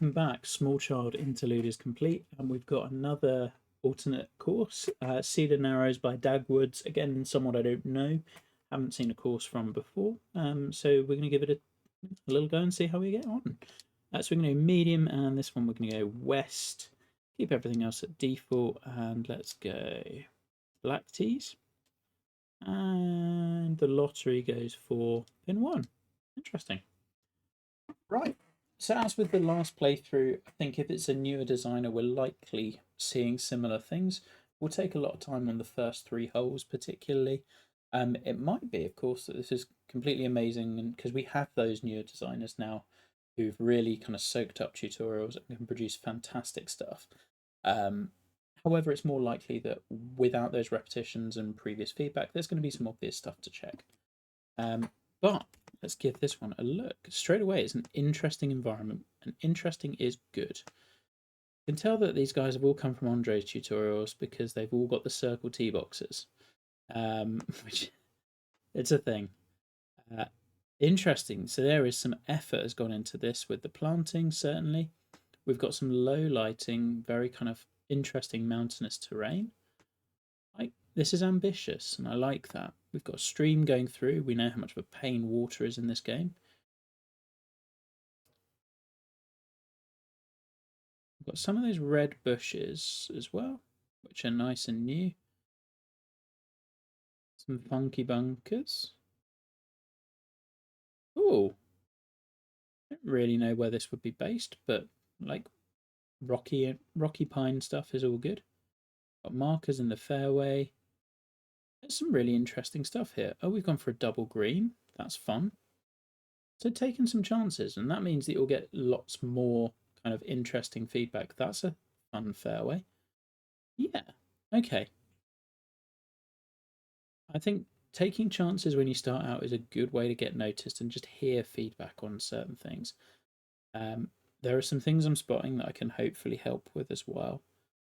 Welcome back. Small Child Interlude is complete, and we've got another alternate course, Cedar Narrowz by dagwoodz. Again, someone I don't know, haven't seen a course from before. So we're going to give it a little go and see how we get on. So we're going to go medium, and this one we're going to go west. Keep everything else at default, and let's go black tees. And the lottery goes for pin 1. Interesting. Right. So as with the last playthrough, I think if it's a newer designer, we're likely seeing similar things. We'll take a lot of time on the first 3 holes particularly. It might be, of course, that this is completely amazing, and because we have those newer designers now who've really kind of soaked up tutorials and can produce fantastic stuff. However, it's more likely that without those repetitions and previous feedback, there's going to be some obvious stuff to check. But let's give this one a look. Straight away, it's an interesting environment, and interesting is good. You can tell that these guys have all come from Andre's tutorials because they've all got the circle tee boxes, which it's a thing. Interesting. So there is some effort has gone into this with the planting, certainly. We've got some low lighting, very kind of interesting mountainous terrain. This is ambitious, and I like that. We've got a stream going through. We know how much of a pain water is in this game. We've got some of those red bushes as well, which are nice and new. Some funky bunkers. Oh, I don't really know where this would be based, but like rocky pine stuff is all good. Got markers in the fairway. There's some really interesting stuff here. Oh, we've gone for a double green. That's fun. So taking some chances, and that means that you'll get lots more kind of interesting feedback. That's a fun fairway. Yeah, okay. I think taking chances when you start out is a good way to get noticed and just hear feedback on certain things. There are some things I'm spotting that I can hopefully help with as well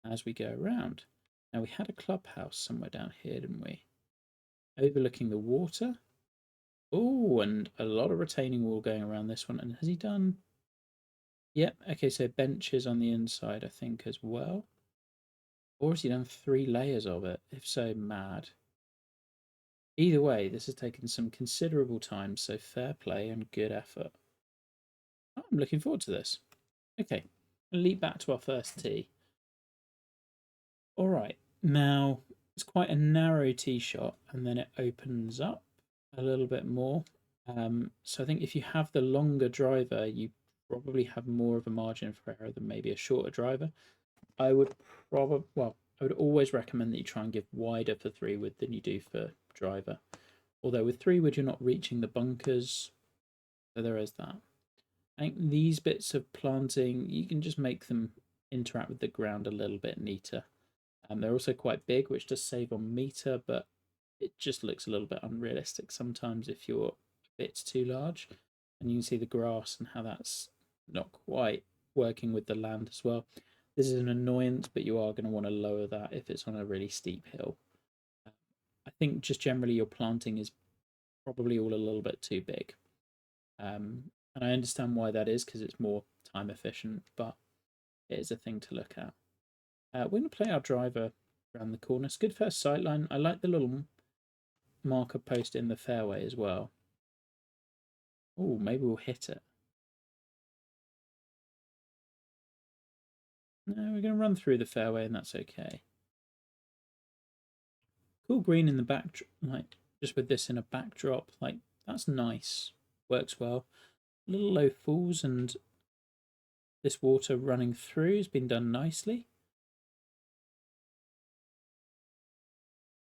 as we go around. Now, we had a clubhouse somewhere down here, didn't we? Overlooking the water. Oh, and a lot of retaining wall going around this one. And has he done... Yep, okay, so benches on the inside, I think, as well. Or has he done 3 layers of it? If so, mad. Either way, this has taken some considerable time, so fair play and good effort. Oh, I'm looking forward to this. Okay, I'll leap back to our first tee. All right, now it's quite a narrow tee shot, and then it opens up a little bit more. So I think if you have the longer driver, you probably have more of a margin for error than maybe a shorter driver. I would always recommend that you try and give wider for 3-wood than you do for driver. Although with 3-wood, you're not reaching the bunkers, so there is that. I think these bits of planting, you can just make them interact with the ground a little bit neater. They're also quite big, which does save on meter, but it just looks a little bit unrealistic sometimes if you're a bit too large. And you can see the grass and how that's not quite working with the land as well. This is an annoyance, but you are going to want to lower that if it's on a really steep hill. I think just generally your planting is probably all a little bit too big. And I understand why that is, because it's more time efficient, but it is a thing to look at. We're going to play our driver around the corner. It's a good first sight line. I like the little marker post in the fairway as well. Oh, maybe we'll hit it. No, we're going to run through the fairway, and that's okay. Cool green in the back, like just with this in a backdrop, like that's nice. Works well. Little low falls, and this water running through has been done nicely.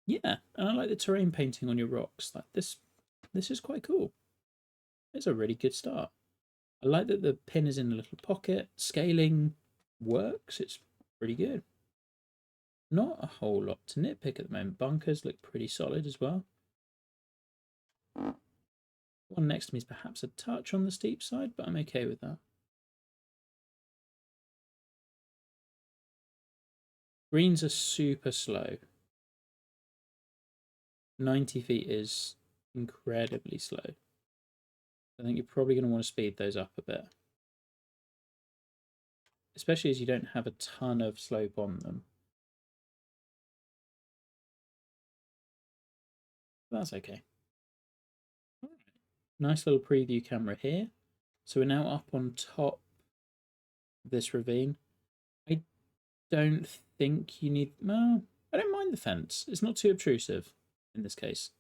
Yeah, and I like the terrain painting on your rocks. Like this is quite cool. It's a really good start. I like that the pin is in a little pocket. Scaling works. It's pretty good. Not a whole lot to nitpick at the moment. Bunkers look pretty solid as well. One next to me is perhaps a touch on the steep side, but I'm okay with that. Greens are super slow. 90 feet is incredibly slow. I think you're probably going to want to speed those up a bit. especially as you don't have a ton of slope on them. That's okay. All right. Nice little preview camera here. So we're now up on top of this ravine. I don't think you need... Well, I don't mind the fence. It's not too obtrusive in this case.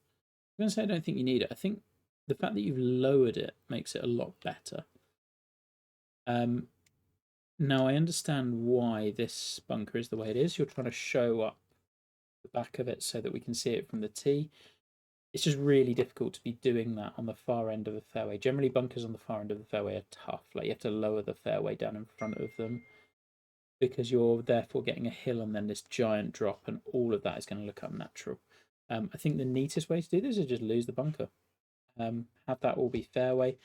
I'm going to say I don't think you need it. I think the fact that you've lowered it makes it a lot better. Now, I understand why this bunker is the way it is. You're trying to show up the back of it so that we can see it from the tee. It's just really difficult to be doing that on the far end of the fairway. Generally, bunkers on the far end of the fairway are tough. Like, you have to lower the fairway down in front of them because you're therefore getting a hill and then this giant drop, and all of that is going to look unnatural. I think the neatest way to do this is just lose the bunker. Have that all be fairway,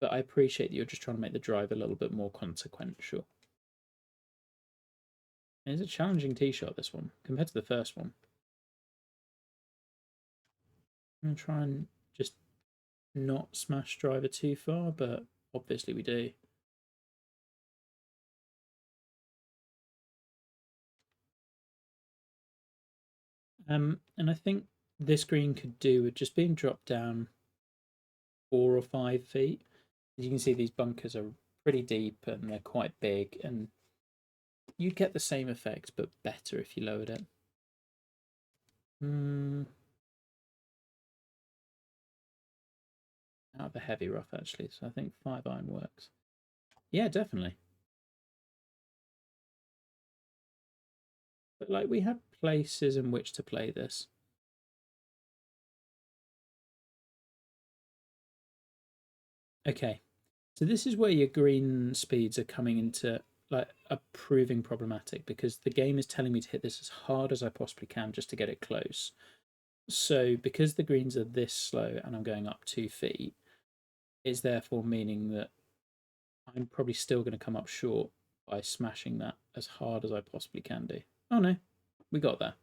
but I appreciate that you're just trying to make the drive a little bit more consequential. It's a challenging tee shot, this one, compared to the first one. I'm going to try and just not smash driver too far, but obviously we do. And I think this green could do with just being dropped down 4 or 5 feet. As you can see, these bunkers are pretty deep and they're quite big, and you'd get the same effect, but better if you lowered it. Out of the heavy rough, actually, so I think 5-iron works. Yeah, definitely. But, like, we have places in which to play this. Okay, so this is where your green speeds are coming into, like, are proving problematic, because the game is telling me to hit this as hard as I possibly can just to get it close. So because the greens are this slow and I'm going up 2 feet, it's therefore meaning that I'm probably still going to come up short by smashing that as hard as I possibly can do. Oh no, we got there.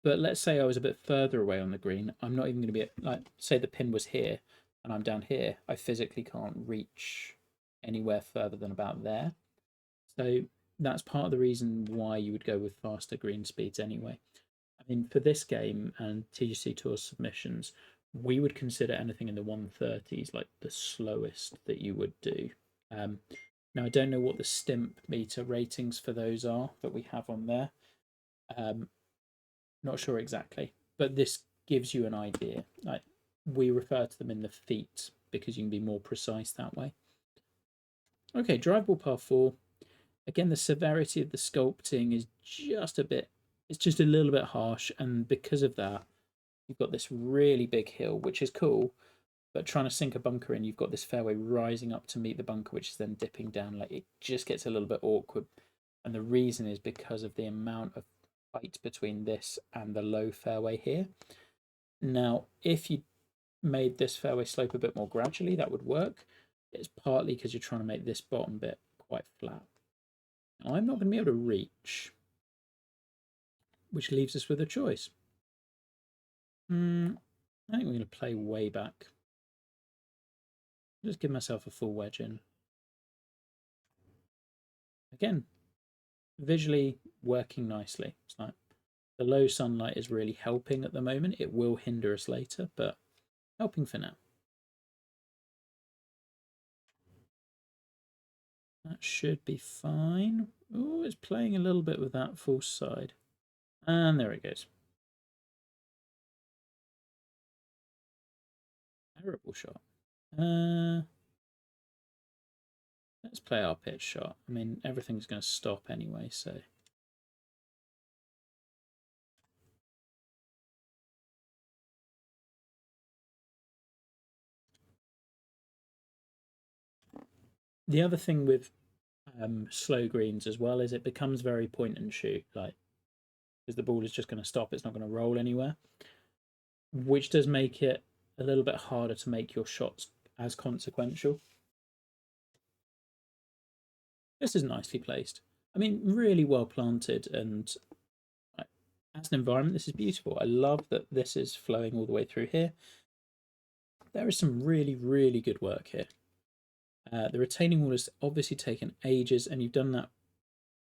But let's say I was a bit further away on the green. I'm not even going to be, like, say the pin was here and I'm down here. I physically can't reach anywhere further than about there. So that's part of the reason why you would go with faster green speeds anyway. I mean, for this game and TGC Tour submissions, we would consider anything in the 130s like the slowest that you would do. Now, I don't know what the stimp meter ratings for those are that we have on there. Not sure exactly, but this gives you an idea. Like, we refer to them in the feet because you can be more precise that way. Okay, drive ball par 4. Again, the severity of the sculpting is just a bit, it's just a little bit harsh, and because of that, you've got this really big hill, which is cool, but trying to sink a bunker in, you've got this fairway rising up to meet the bunker, which is then dipping down. Like, it just gets a little bit awkward, and the reason is because of the amount of height between this and the low fairway here. Now, if you made this fairway slope a bit more gradually, that would work. It's partly because you're trying to make this bottom bit quite flat. Now, I'm not going to be able to reach, which leaves us with a choice. I think we're going to play way back. Just give myself a full wedge in. Again, visually working nicely. It's like the low sunlight is really helping at the moment. It will hinder us later, but helping for now. That should be fine. Oh, it's playing a little bit with that false side. And there it goes. Terrible shot. Let's play our pitch shot. I mean, everything's going to stop anyway, so. The other thing with slow greens as well is it becomes very point and shoot, like, because the ball is just going to stop. It's not going to roll anywhere, which does make it a little bit harder to make your shots as consequential. This is nicely placed. I mean, really well planted, and as an environment, this is beautiful. I love that this is flowing all the way through here. There is some really, really good work here. The retaining wall has obviously taken ages, and you've done that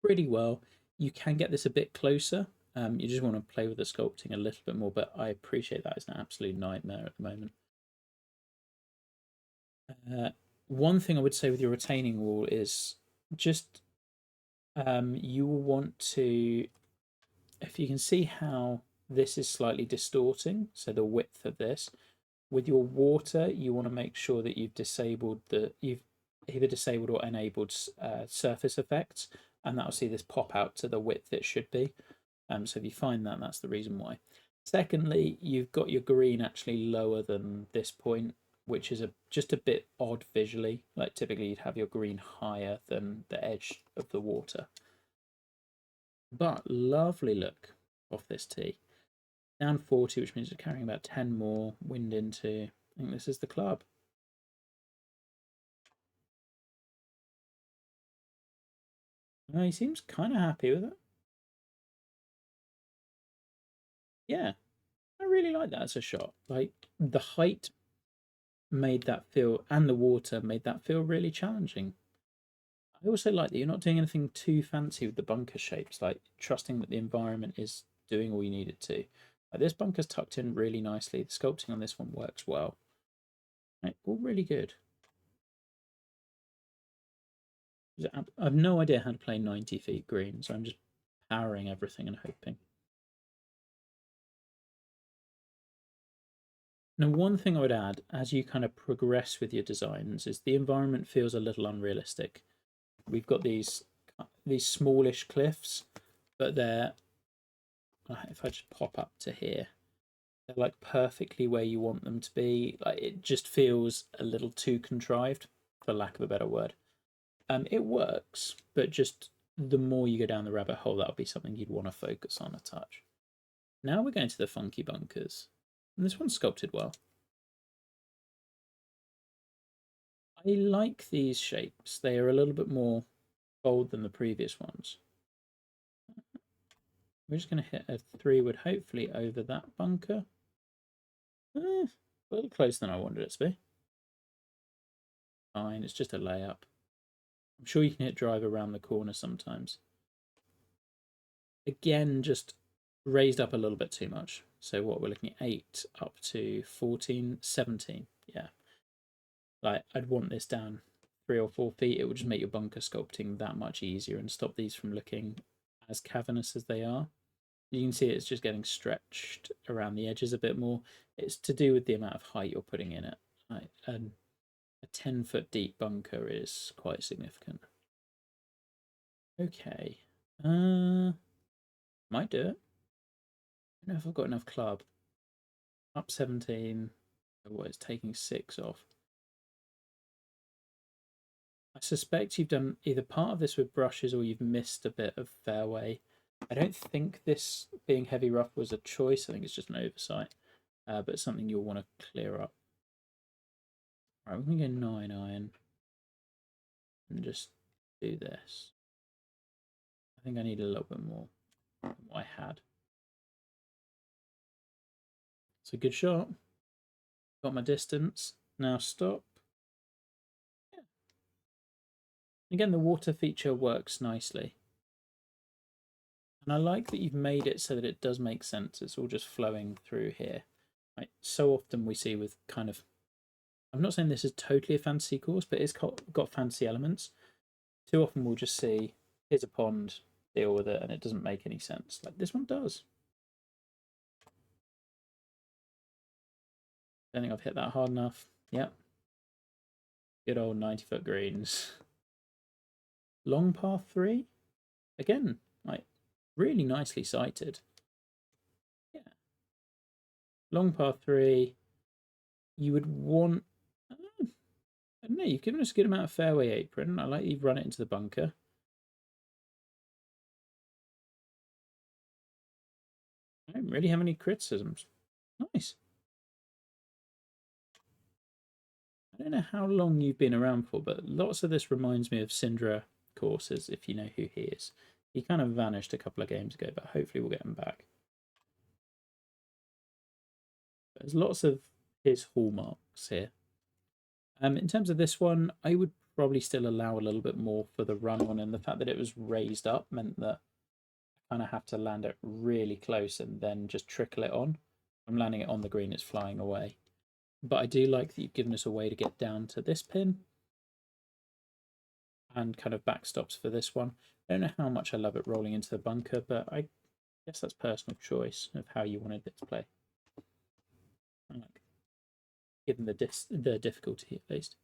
pretty well. You can get this a bit closer. You just want to play with the sculpting a little bit more, but I appreciate that. It's an absolute nightmare at the moment. One thing I would say with your retaining wall is just you will want to, if you can see how this is slightly distorting, so the width of this, with your water, you want to make sure that you've either disabled or enabled surface effects, and that'll see this pop out to the width it should be. So if you find that, that's the reason why. Secondly, you've got your green actually lower than this point, which is just a bit odd visually. Like typically you'd have your green higher than the edge of the water. But lovely look off this tee. Down 40, which means you're carrying about 10 more. Wind into, I think this is the club. He seems kind of happy with it. Yeah, I really like that as a shot. Like the height made that feel, and the water made that feel really challenging. I also like that you're not doing anything too fancy with the bunker shapes, like trusting that the environment is doing all you need it to. Like this bunker's tucked in really nicely. The sculpting on this one works well. Right, all really good. I have no idea how to play 90 feet green, so I'm just powering everything and hoping. Now, one thing I would add as you kind of progress with your designs is the environment feels a little unrealistic. We've got these smallish cliffs, but they're, if I just pop up to here, they're like perfectly where you want them to be. Like it just feels a little too contrived, for lack of a better word. It works, but just the more you go down the rabbit hole, that'll be something you'd want to focus on a touch. Now we're going to the funky bunkers, and this one's sculpted well. I like these shapes. They are a little bit more bold than the previous ones. We're just going to hit a 3-wood, hopefully over that bunker. A little closer than I wanted it to be. Fine, it's just a layup. I'm sure you can hit drive around the corner sometimes. Again, just raised up a little bit too much. So what, we're looking at 8 up to 14, 17. Yeah. Like, I'd want this down 3 or 4 feet. It would just make your bunker sculpting that much easier and stop these from looking as cavernous as they are. You can see it's just getting stretched around the edges a bit more. It's to do with the amount of height you're putting in it. Right? And a 10-foot deep bunker is quite significant. Okay. Might do it. I don't know if I've got enough club. Up 17. Oh, it's taking 6 off. I suspect you've done either part of this with brushes or you've missed a bit of fairway. I don't think this being heavy rough was a choice. I think it's just an oversight, but it's something you'll want to clear up. All right, we're going to go 9 iron and just do this. I think I need a little bit more than what I had. It's a good shot. Got my distance. Now stop. Yeah. Again, the water feature works nicely. And I like that you've made it so that it does make sense. It's all just flowing through here. Right. So often we see with kind of, I'm not saying this is totally a fantasy course, but it's got fantasy elements. Too often we'll just see, here's a pond, deal with it, and it doesn't make any sense. Like this one does. Don't think I've hit that hard enough. Yep. Good old 90-foot greens. Long par 3. Again, like really nicely sighted. Yeah. Long par 3. You would want, I don't know, you've given us a good amount of fairway apron. I like you've run it into the bunker. I don't really have any criticisms. Nice. I don't know how long you've been around for, but lots of this reminds me of Syndra courses, if you know who he is. He kind of vanished a couple of games ago, but hopefully we'll get him back. There's lots of his hallmarks here. In terms of this one, I would probably still allow a little bit more for the run on, and the fact that it was raised up meant that I kind of have to land it really close and then just trickle it on. I'm landing it on the green, it's flying away. But I do like that you've given us a way to get down to this pin and kind of backstops for this one. I don't know how much I love it rolling into the bunker, but I guess that's personal choice of how you wanted it to play. I like, given the difficulty at least.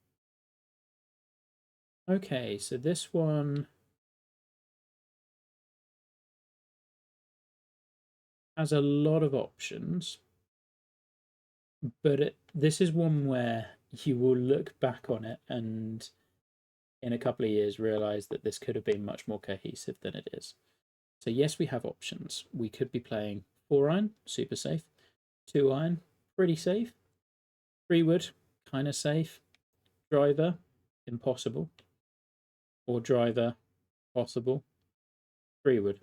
Okay, so this one has a lot of options, but this is one where you will look back on it and in a couple of years realize that this could have been much more cohesive than it is. So yes, we have options. We could be playing 4-iron, super safe, 2-iron, pretty safe, 3-wood, kind of safe, driver, impossible, or driver, possible, 3-wood.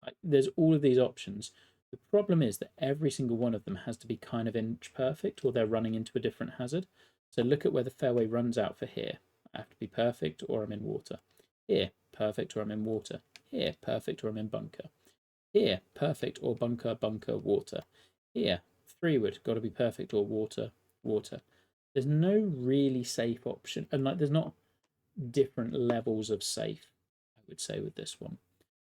Like, there's all of these options. The problem is that every single one of them has to be kind of inch perfect, or they're running into a different hazard. So look at where the fairway runs out for here. I have to be perfect, or I'm in water. Here, perfect, or I'm in water. Here, perfect, or I'm in bunker. Here, perfect, or bunker, bunker, water. Here, 3-wood, got to be perfect, or water, water. There's no really safe option, and like there's not different levels of safe, I would say, with this one.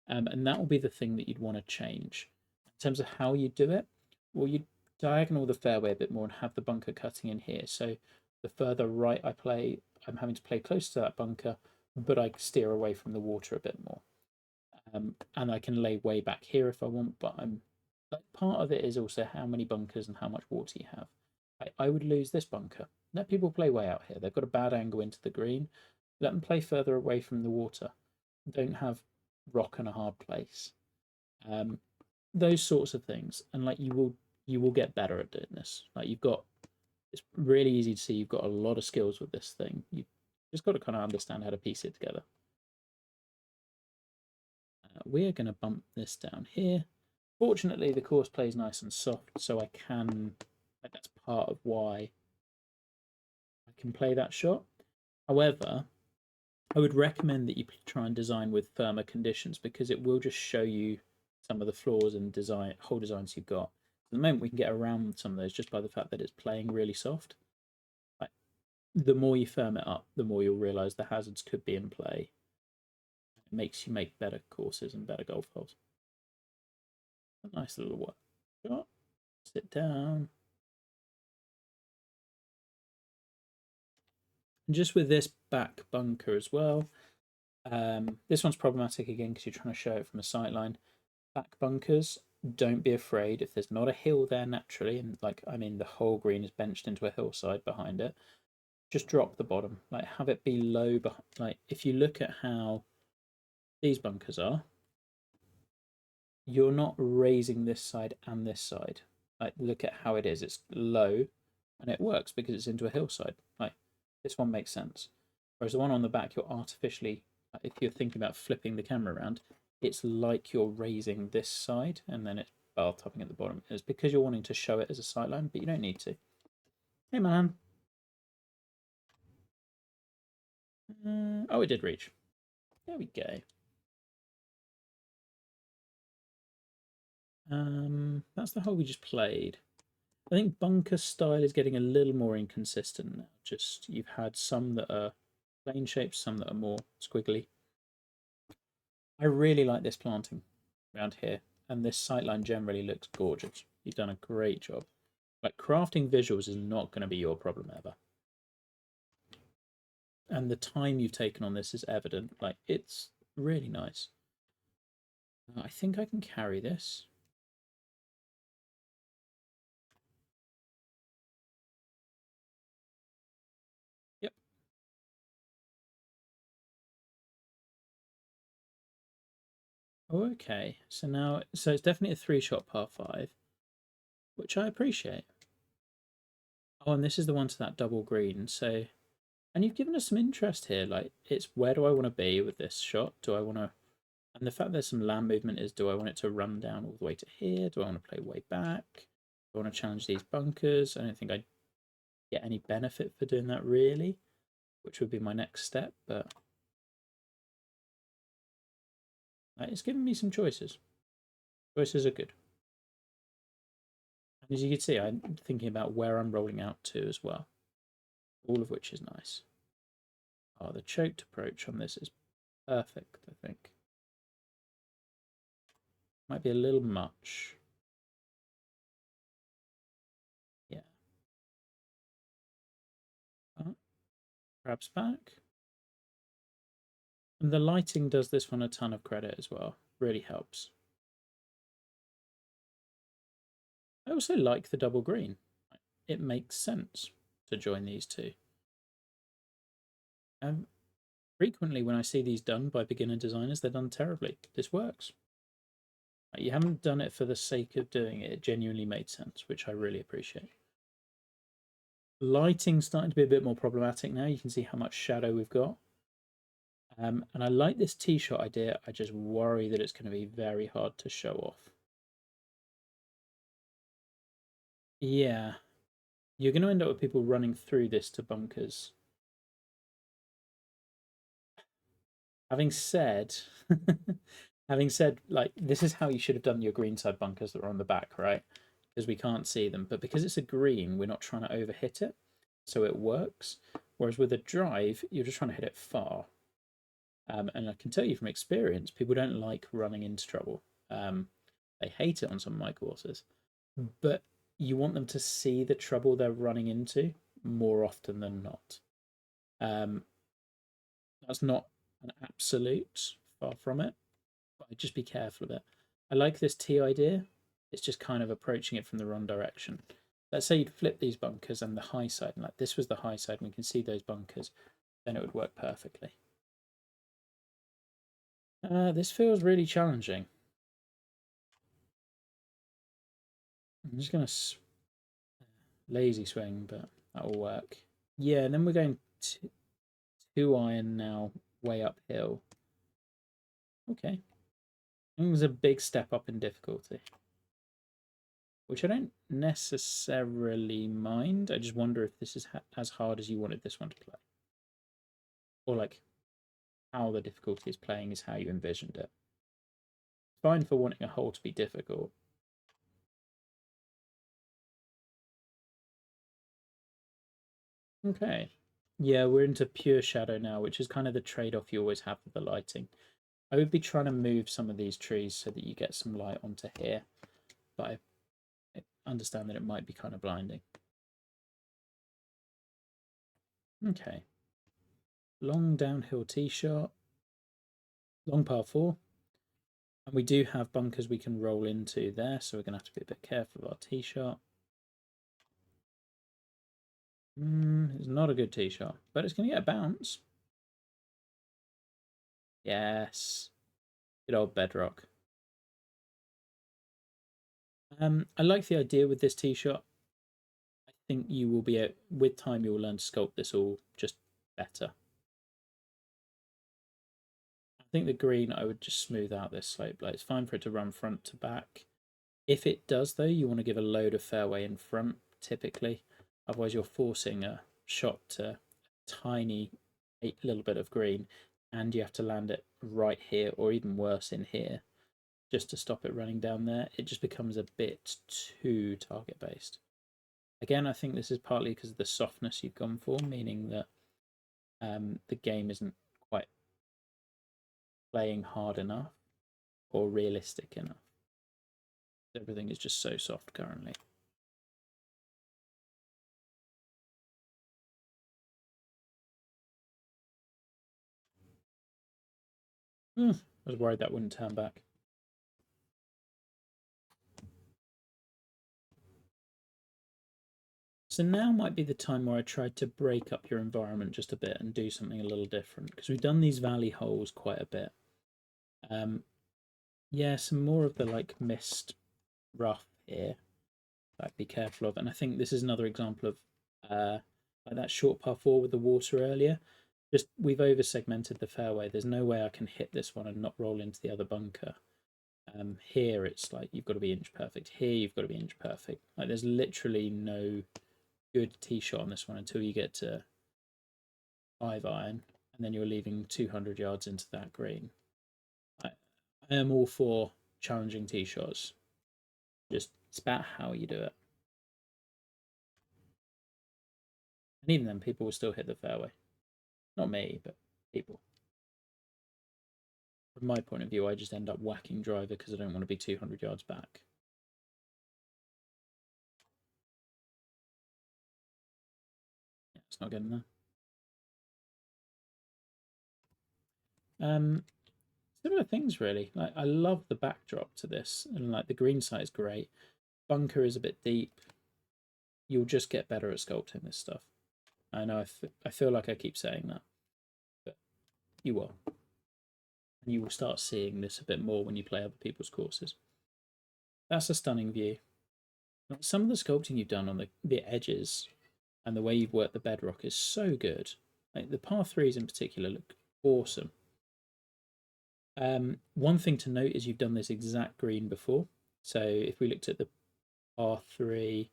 And that will be the thing that you'd want to change. In terms of how you do it, well, you diagonal the fairway a bit more and have the bunker cutting in here. So the further right I play, I'm having to play close to that bunker, but I steer away from the water a bit more. And I can lay way back here if I want, but like, part of it is also how many bunkers and how much water you have. I would lose this bunker. Let people play way out here. They've got a bad angle into the green. Let them play further away from the water. Don't have rock and a hard place. Those sorts of things, and like you will get better at doing this. Like it's really easy to see you've got a lot of skills with this thing. You just got to kind of understand how to piece it together. We're going to bump this down here. Fortunately, the course plays nice and soft, so I can. That's part of why I can play that shot. However, I would recommend that you try and design with firmer conditions because it will just show you some of the flaws and hole designs you've got. At the moment, we can get around some of those just by the fact that it's playing really soft. Like, the more you firm it up, the more you'll realise the hazards could be in play. It makes you make better courses and better golf holes. A nice little shot. Sit down. And just with this back bunker as well, this one's problematic again because you're trying to show it from a sight line. Back bunkers, don't be afraid if there's not a hill there naturally, and like I mean the whole green is benched into a hillside behind it. Just drop the bottom, like have it be low. Like if you look at how these bunkers are, you're not raising this side and this side. Like look at how it is. It's low, and it works because it's into a hillside. Like this one makes sense. Whereas the one on the back, you're artificially. If you're thinking about flipping the camera around, it's like you're raising this side and then it's bar topping at the bottom. It's because you're wanting to show it as a sightline, but you don't need to. Hey, man. Oh, it did reach. There we go. That's the hole we just played. I think bunker style is getting a little more inconsistent now. Just you've had some that are plane shapes, some that are more squiggly. I really like this planting around here, and this sightline generally looks gorgeous. You've done a great job. Like crafting visuals is not going to be your problem ever. And the time you've taken on this is evident. Like it's really nice. I think I can carry this. Yep. Oh, okay. So it's definitely a 3-shot par 5, which I appreciate. Oh, and this is the one to that double green. So, and you've given us some interest here. Like, it's where do I want to be with this shot? Do I want to, and the fact there's some land movement is, do I want it to run down all the way to here? Do I want to play way back? Do I want to challenge these bunkers? I don't think I get any benefit for doing that really, which would be my next step, but it's given me some choices. Choices are good. And as you can see, I'm thinking about where I'm rolling out to as well, all of which is nice. Oh, the choked approach on this is perfect, I think. Might be a little much. Yeah. Grabs back. And the lighting does this one a ton of credit as well. Really helps. I also like the double green. It makes sense to join these two. Frequently when I see these done by beginner designers, they're done terribly. This works. You haven't done it for the sake of doing it. It genuinely made sense, which I really appreciate. Lighting's starting to be a bit more problematic now. You can see how much shadow we've got. And I like this T-shot idea. I just worry that it's going to be very hard to show off. Yeah. You're going to end up with people running through this to bunkers. Having said, like, this is how you should have done your green side bunkers that are on the back, right? Because we can't see them. But because it's a green, we're not trying to overhit it. So it works. Whereas with a drive, you're just trying to hit it far. And I can tell you from experience, people don't like running into trouble. They hate it on some of my courses. But you want them to see the trouble they're running into more often than not. That's not an absolute, far from it, but just be careful of it. I like this T idea. It's just kind of approaching it from the wrong direction. Let's say you'd flip these bunkers and the high side, and like this was the high side, and we can see those bunkers, then it would work perfectly. This feels really challenging. I'm just going to lazy swing, but that will work. Yeah, and then we're going to 2-iron now, way uphill. Okay. It was a big step up in difficulty, which I don't necessarily mind. I just wonder if this is as hard as you wanted this one to play. Or like how the difficulty is playing is how you envisioned it. It's fine for wanting a hole to be difficult. Okay. Yeah, we're into pure shadow now, which is kind of the trade-off you always have with the lighting. I would be trying to move some of these trees so that you get some light onto here, but I understand that it might be kind of blinding. Okay. Long downhill tee shot. Long par 4. And we do have bunkers we can roll into there, so we're going to have to be a bit careful of our tee shot. It's not a good tee shot, but it's going to get a bounce. Yes. Good old bedrock. I like the idea with this tee shot. I think you will be, with time, you will learn to sculpt this all just better. I think the green, I would just smooth out this slope. Like, it's fine for it to run front to back. If it does, though, you want to give a load of fairway in front, typically. Otherwise, you're forcing a shot to a tiny little bit of green, and you have to land it right here, or even worse, in here, just to stop it running down there. It just becomes a bit too target-based. Again, I think this is partly because of the softness you've gone for, meaning that the game isn't quite playing hard enough or realistic enough. Everything is just so soft currently. I was worried that wouldn't turn back. So now might be the time where I tried to break up your environment just a bit and do something a little different, because we've done these valley holes quite a bit. Yeah, some more of the like mist rough here. Like, be careful of. And I think this is another example of like that short par 4 with the water earlier. Just we've over segmented the fairway. There's no way I can hit this one and not roll into the other bunker. Here it's like you've got to be inch perfect. Here you've got to be inch perfect. Like, there's literally no good tee shot on this one until you get to 5 iron, and then you're leaving 200 yards into that green. I am all for challenging tee shots. Just it's about how you do it. And even then, people will still hit the fairway. Not me, but people. From my point of view, I just end up whacking driver because I don't want to be 200 yards back. Yeah, it's not getting there. Similar things really. Like I love the backdrop to this, and like the green side is great. Bunker is a bit deep. You'll just get better at sculpting this stuff. I know I feel like I keep saying that, but you will. And you will start seeing this a bit more when you play other people's courses. That's a stunning view. Some of the sculpting you've done on the edges and the way you've worked the bedrock is so good. Like the par threes in particular look awesome. One thing to note is you've done this exact green before. So if we looked at the par three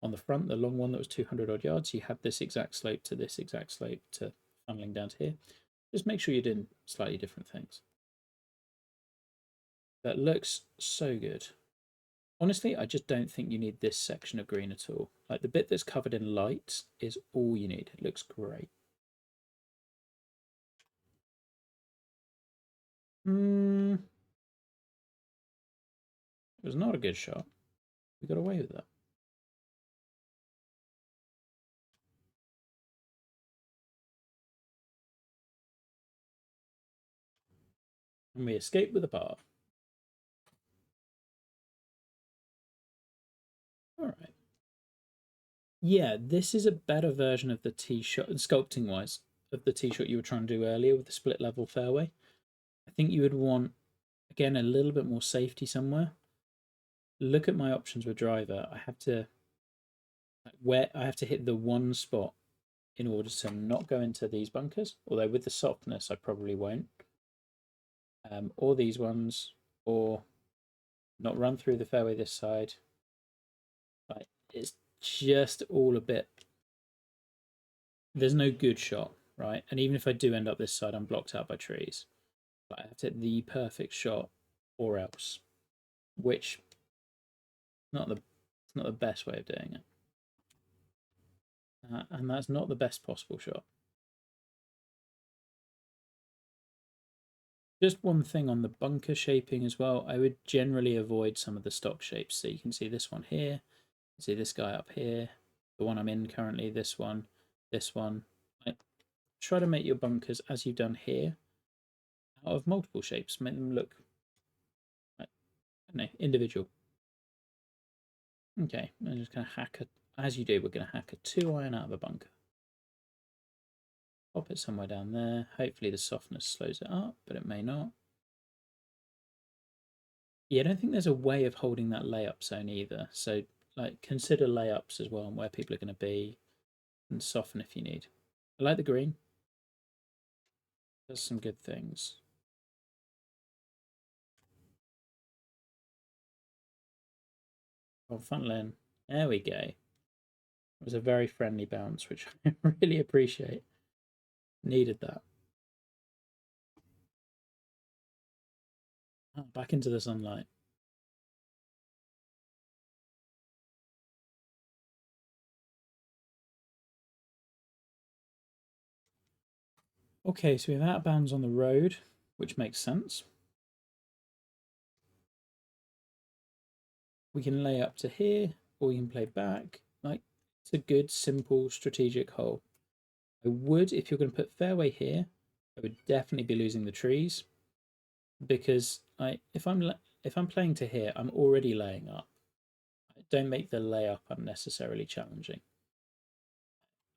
on the front, the long one that was 200 odd yards, you had this exact slope to this exact slope to funneling down to here. Just make sure you're doing slightly different things. That looks so good. Honestly, I just don't think you need this section of green at all. Like the bit that's covered in light is all you need. It looks great. It was not a good shot. We got away with that. And we escaped with a par. All right. Yeah, this is a better version of the tee shot, sculpting wise, of the tee shot you were trying to do earlier with the split level fairway. I think you would want, again, a little bit more safety somewhere. Look at my options with driver. I have to hit the one spot in order to not go into these bunkers. Although with the softness, I probably won't. Or these ones, or not run through the fairway this side. Like it's just all a bit. There's no good shot, right? And even if I do end up this side, I'm blocked out by trees. But I have to hit the perfect shot, or else, which it's not the best way of doing it. And that's not the best possible shot. Just one thing on the bunker shaping as well, I would generally avoid some of the stock shapes. So you can see this one here, see this guy up here, the one I'm in currently, this one, this one. Like, try to make your bunkers, as you've done here, out of multiple shapes. Make them look like, I don't know, individual. Okay, I'm just going to hack it. As you do, we're going to hack a 2 iron out of a bunker. Pop it somewhere down there. Hopefully the softness slows it up, but it may not. Yeah, I don't think there's a way of holding that layup zone either. So, like, consider layups as well and where people are going to be, and soften if you need. I like the green. Does some good things. Oh, funnel in. There we go. It was a very friendly bounce, which I really appreciate. Needed that. Oh, back into the sunlight. Okay, so we have out of bounds on the road, which makes sense. We can lay up to here, or we can play back. Like, it's a good, simple, strategic hole. I would, if you're going to put fairway here, I would definitely be losing the trees, because if I'm playing to here, I'm already laying up. Don't make the layup unnecessarily challenging.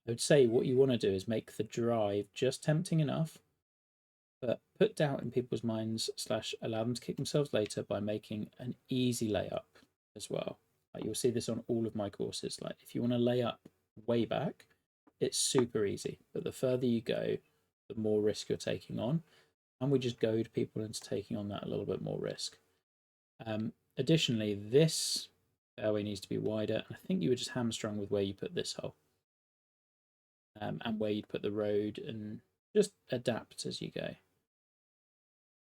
I would say what you want to do is make the drive just tempting enough, but put doubt in people's minds / allow them to kick themselves later by making an easy layup as well. Like you'll see this on all of my courses. Like if you want to lay up way back, it's super easy. But the further you go, the more risk you're taking on. And we just goad people into taking on that a little bit more risk. Additionally, this fairway needs to be wider. And I think you were just hamstrung with where you put this hole. and where you'd put the road, and just adapt as you go.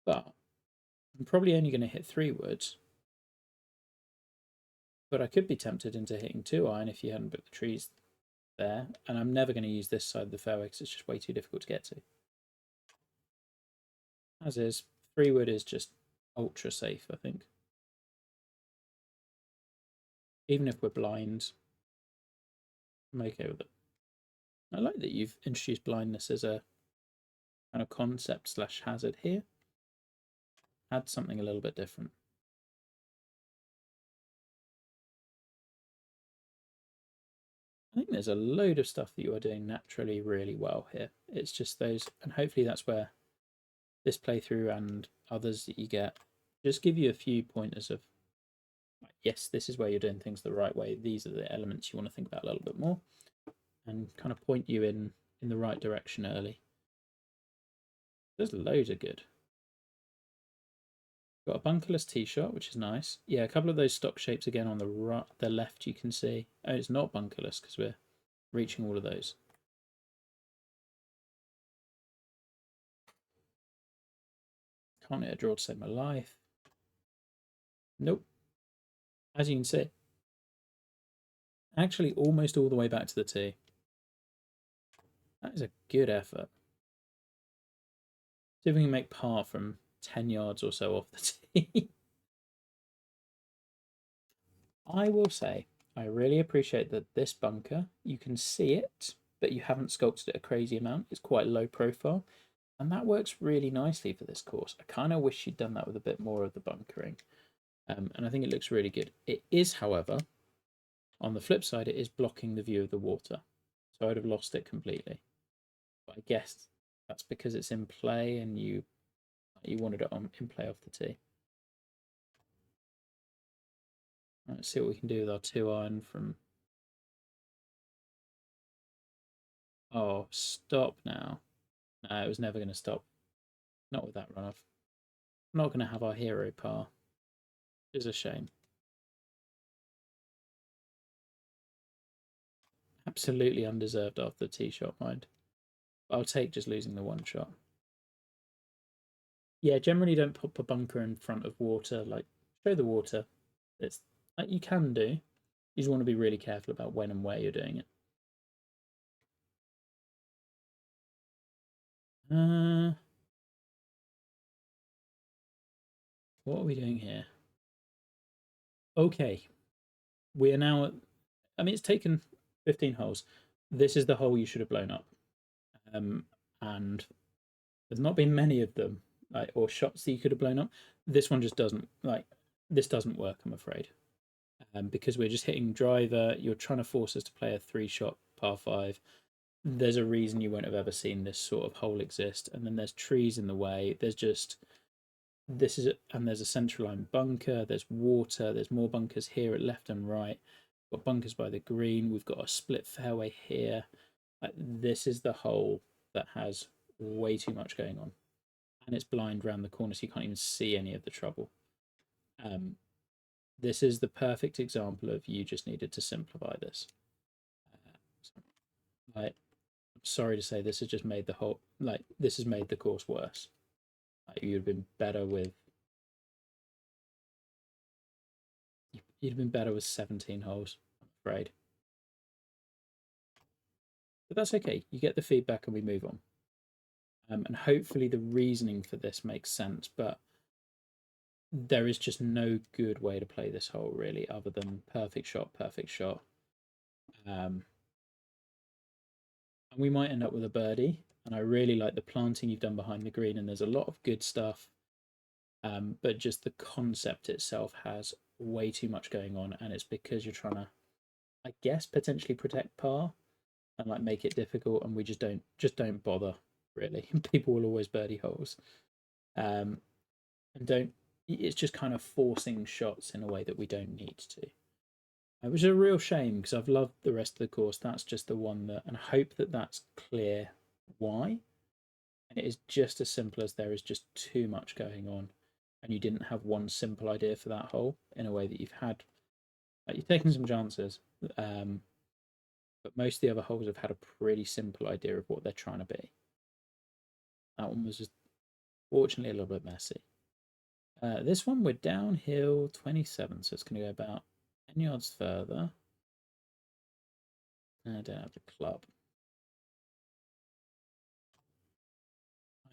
But I'm probably only going to hit 3 woods, but I could be tempted into hitting 2 iron if you hadn't put the trees there, and I'm never going to use this side of the fairway because it's just way too difficult to get to. As is, 3 wood is just ultra safe, I think. Even if we're blind, I'm okay with it. I like that you've introduced blindness as a kind of concept slash hazard here. Add something a little bit different. I think there's a load of stuff that you are doing naturally really well here. It's just those, and hopefully that's where this playthrough and others that you get just give you a few pointers of, yes, this is where you're doing things the right way. These are the elements you want to think about a little bit more, and kind of point you in the right direction early. There's loads of good. Got a bunkerless tee shot, which is nice. Yeah, a couple of those stock shapes again on the right, the left you can see. Oh, it's not bunkerless because we're reaching all of those. Can't hit a draw to save my life. Nope. As you can see, actually almost all the way back to the tee. That is a good effort. See if we can make par from 10 yards or so off the tee. I will say, I really appreciate that this bunker, you can see it, but you haven't sculpted it a crazy amount. It's quite low profile, and that works really nicely for this course. I kind of wish you'd done that with a bit more of the bunkering, and I think it looks really good. It is, however, on the flip side, it is blocking the view of the water, so I'd have lost it completely. But I guess that's because it's in play and you wanted it in play off the tee. Let's see what we can do with our 2 iron from. Oh, stop now. No, it was never going to stop. Not with that runoff. Not going to have our hero par. It's a shame. Absolutely undeserved after the tee shot, mind. I'll take just losing the 1 shot. Yeah, generally don't pop a bunker in front of water. Like, show the water. It's like you can do. You just want to be really careful about when and where you're doing it. What are we doing here? Okay. We are now at, I mean, it's taken 15 holes. This is the hole you should have blown up. And there's not been many of them, like, or shots that you could have blown up. This one just doesn't, like, this doesn't work, I'm afraid. Because we're just hitting driver, you're trying to force us to play a 3-shot par 5. There's a reason you won't have ever seen this sort of hole exist. And then there's trees in the way. There's just, and there's a central line bunker, there's water, there's more bunkers here at left and right. We've got bunkers by the green, we've got a split fairway here. Like, this is the hole that has way too much going on. And it's blind round the corner, so you can't even see any of the trouble. This is the perfect example of you just needed to simplify this. I'm sorry to say, this has just made the whole, like, this has made the course worse. Like, you'd have been better with 17 holes, I'm afraid. But that's okay. You get the feedback and we move on. And hopefully the reasoning for this makes sense, but there is just no good way to play this hole, really, other than perfect shot, perfect shot. And we might end up with a birdie. And I really like the planting you've done behind the green, and there's a lot of good stuff. But just the concept itself has way too much going on, and it's because you're trying to, I guess, potentially protect par and like make it difficult, and we just don't bother, really. People will always birdie holes, and don't. It's just kind of forcing shots in a way that we don't need to, which is a real shame because I've loved the rest of the course. That's just the one that, and I hope that that's clear why. And it is just as simple as there is just too much going on, and you didn't have one simple idea for that hole in a way that you've had. Like, you've taken some chances, but most of the other holes have had a pretty simple idea of what they're trying to be. That one was just fortunately a little bit messy. This one we're downhill 27, so it's going to go about 10 yards further. I don't have the club.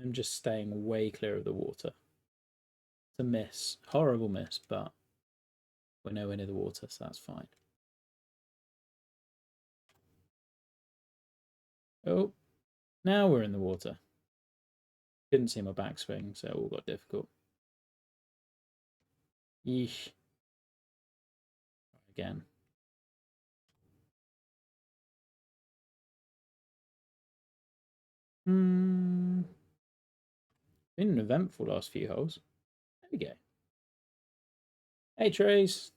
I'm just staying way clear of the water. It's a miss, horrible miss, but we're nowhere near the water, so that's fine. Oh, now we're in the water. Couldn't see my backswing, so it all got difficult. Yeesh. Again. Been an eventful last few holes. There we go. Hey Trace,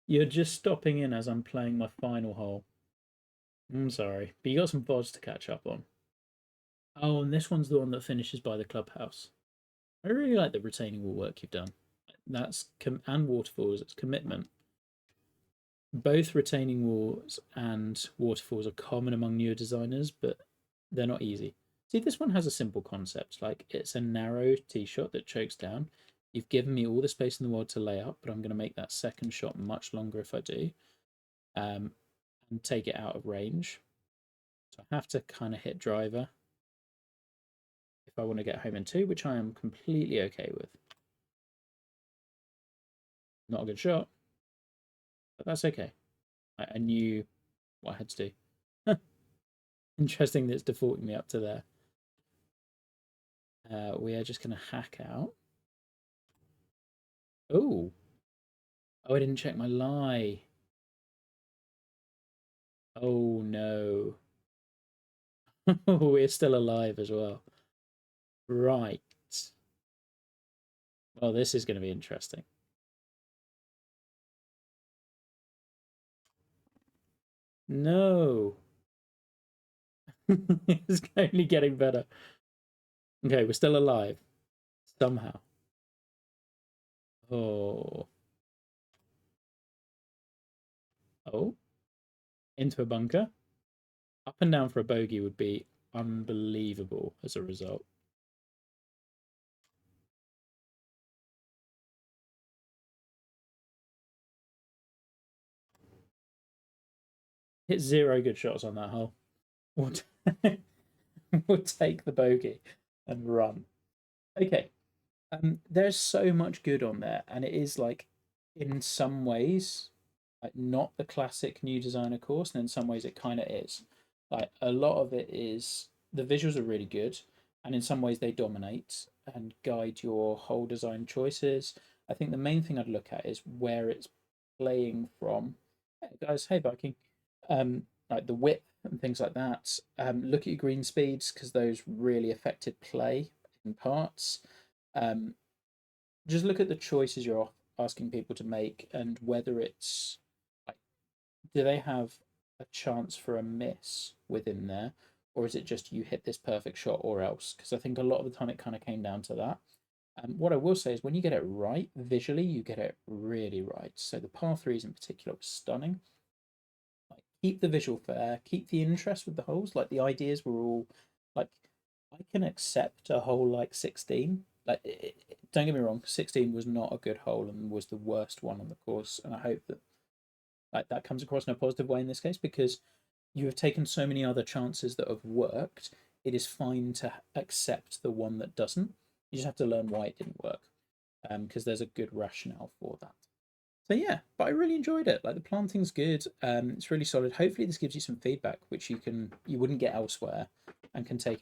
you're just stopping in as I'm playing my final hole. I'm sorry, but you got some VODs to catch up on. Oh, and this one's the one that finishes by the clubhouse. I really like the retaining wall work you've done. That's and waterfalls. It's commitment. Both retaining walls and waterfalls are common among newer designers, but they're not easy. See, this one has a simple concept. Like, it's a narrow tee shot that chokes down. You've given me all the space in the world to lay up, but I'm going to make that second shot much longer if I do, and take it out of range. So I have to kind of hit driver if I want to get home in two, which I am completely okay with. Not a good shot, but that's okay. I knew what I had to do. Interesting that it's defaulting me up to there. We are just going to hack out. Oh, I didn't check my lie. Oh no. We're still alive as well. Right. Well, this is going to be interesting. No. It's only getting better. Okay, we're still alive. Somehow. Oh. Oh. Into a bunker. Up and down for a bogey would be unbelievable as a result. Hit 0 good shots on that hole. We'll take the bogey and run. Okay. There's so much good on there, and it is like, in some ways, like not the classic new designer course, and in some ways it kind of is. Like, a lot of it is the visuals are really good, and in some ways they dominate and guide your whole design choices. I think the main thing I'd look at is where it's playing from. Hey guys, hey Viking. Like the width and things like that. Look at your green speeds because those really affected play in parts. Um, just look at the choices you're asking people to make and whether it's like, do they have a chance for a miss within there, or is it just you hit this perfect shot or else? Because I think a lot of the time it kind of came down to that. What I will say is when you get it right visually, you get it really right. So the par threes in particular was stunning. Like, keep the visual fair, keep the interest with the holes. Like, the ideas were all like, I can accept a hole like 16. Like, don't get me wrong, 16 was not a good hole and was the worst one on the course. And I hope that like that comes across in a positive way in this case, because you have taken so many other chances that have worked. It is fine to accept the one that doesn't. You just have to learn why it didn't work, because there's a good rationale for that. So yeah, but I really enjoyed it. Like, the planting's good. It's really solid. Hopefully this gives you some feedback which you wouldn't get elsewhere and can take